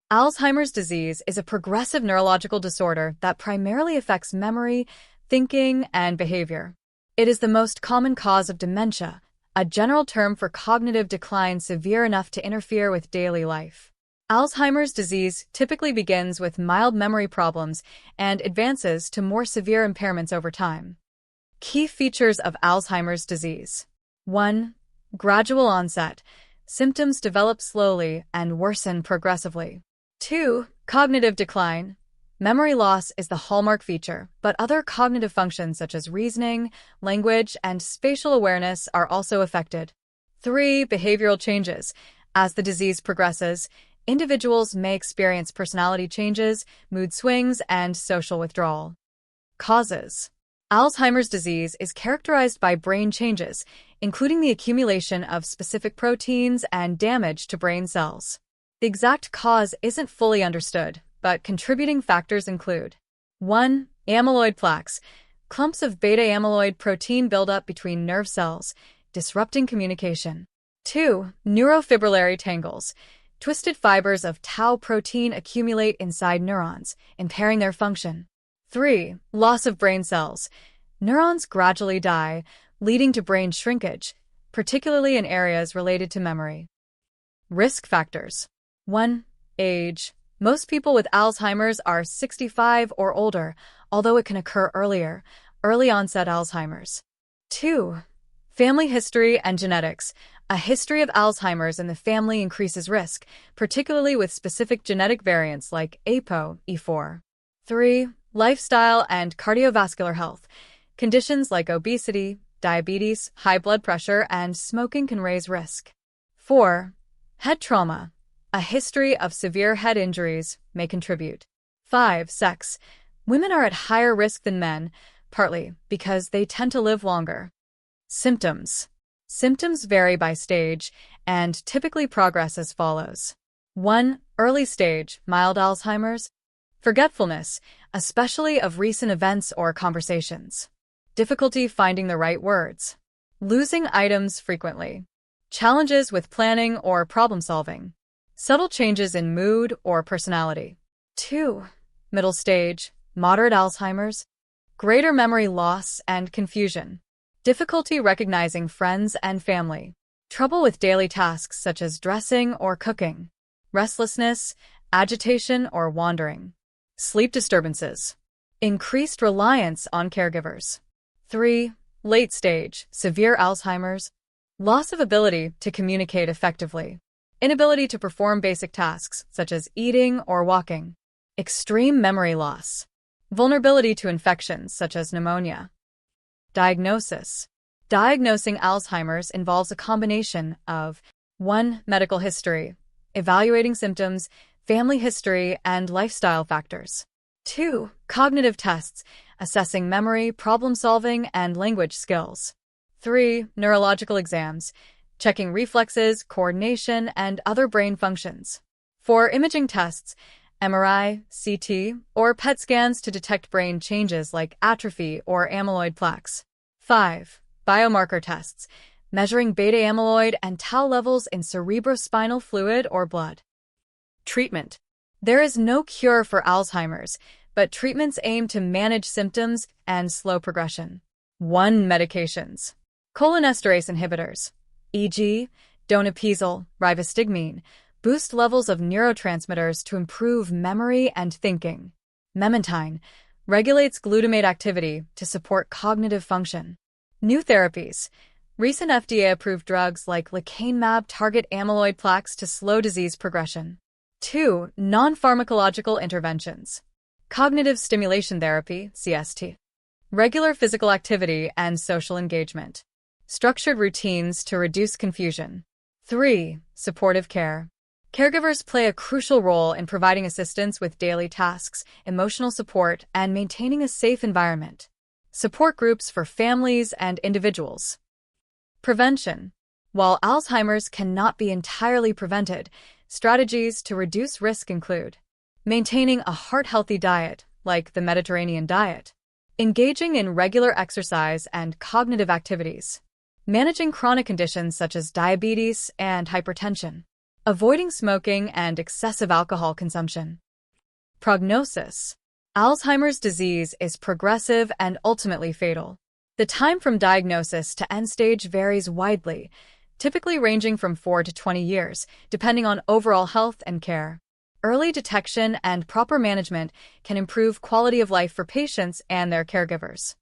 Alzheimer's disease is a progressive neurological disorder that primarily affects memory, thinking, and behavior. It is the most common cause of dementia, a general term for cognitive decline severe enough to interfere with daily life. Alzheimer's disease typically begins with mild memory problems and advances to more severe impairments over time. Key features of Alzheimer's disease. 1. Gradual onset. Symptoms develop slowly and worsen progressively. 2. Cognitive decline. Memory loss is the hallmark feature, but other cognitive functions such as reasoning, language, and spatial awareness are also affected. 3. Behavioral changes. As the disease progresses, individuals may experience personality changes, mood swings, and social withdrawal. Causes. Alzheimer's disease is characterized by brain changes, including the accumulation of specific proteins and damage to brain cells. The exact cause isn't fully understood, but contributing factors include 1. Amyloid plaques. Clumps of beta-amyloid protein build up between nerve cells, disrupting communication. 2. Neurofibrillary tangles. Twisted fibers of tau protein accumulate inside neurons, impairing their function. 3. Loss of brain cells. Neurons gradually die, leading to brain shrinkage, particularly in areas related to memory. Risk factors. 1. Age. Most people with Alzheimer's are 65 or older, although it can occur earlier, early-onset Alzheimer's. 2. Family history and genetics. A history of Alzheimer's in the family increases risk, particularly with specific genetic variants like APOE4. 3. Lifestyle and cardiovascular health. Conditions like obesity, diabetes, high blood pressure, and smoking can raise risk. 4. Head trauma. A history of severe head injuries may contribute. 5. Sex. Women are at higher risk than men, partly because they tend to live longer. Symptoms. Symptoms vary by stage and typically progress as follows. 1. Early stage, mild Alzheimer's. Forgetfulness, especially of recent events or conversations. Difficulty finding the right words. Losing items frequently. Challenges with planning or problem solving. Subtle changes in mood or personality. 2. Middle stage, moderate Alzheimer's. Greater memory loss and confusion. Difficulty recognizing friends and family. Trouble with daily tasks such as dressing or cooking. Restlessness, agitation, or wandering. Sleep disturbances. Increased reliance on caregivers. 3. Late stage, severe Alzheimer's. Loss of ability to communicate effectively. Inability to perform basic tasks, such as eating or walking. Extreme memory loss. Vulnerability to infections, such as pneumonia. Diagnosis. Diagnosing Alzheimer's involves a combination of 1. Medical history, evaluating symptoms, family history, and lifestyle factors. 2. Cognitive tests, assessing memory, problem-solving, and language skills. 3. Neurological exams, checking reflexes, coordination, and other brain functions. 4. Imaging tests, MRI, CT, or PET scans to detect brain changes like atrophy or amyloid plaques. 5. Biomarker tests, measuring beta-amyloid and tau levels in cerebrospinal fluid or blood. Treatment. There is no cure for Alzheimer's, but treatments aim to manage symptoms and slow progression. 1. Medications. Cholinesterase inhibitors, e.g., donepezil, rivastigmine, boost levels of neurotransmitters to improve memory and thinking. Memantine regulates glutamate activity to support cognitive function. New therapies. Recent FDA-approved drugs like lecanemab target amyloid plaques to slow disease progression. 2. Non-pharmacological interventions. Cognitive stimulation therapy, CST. Regular physical activity and social engagement. Structured routines to reduce confusion. 3. Supportive care. Caregivers play a crucial role in providing assistance with daily tasks, emotional support, and maintaining a safe environment. Support groups for families and individuals. Prevention. While Alzheimer's cannot be entirely prevented, strategies to reduce risk include maintaining a heart-healthy diet, like the Mediterranean diet, engaging in regular exercise and cognitive activities, managing chronic conditions such as diabetes and hypertension, avoiding smoking and excessive alcohol consumption. Prognosis. Alzheimer's disease is progressive and ultimately fatal. The time from diagnosis to end stage varies widely, typically ranging from 4 to 20 years, depending on overall health and care. Early detection and proper management can improve quality of life for patients and their caregivers.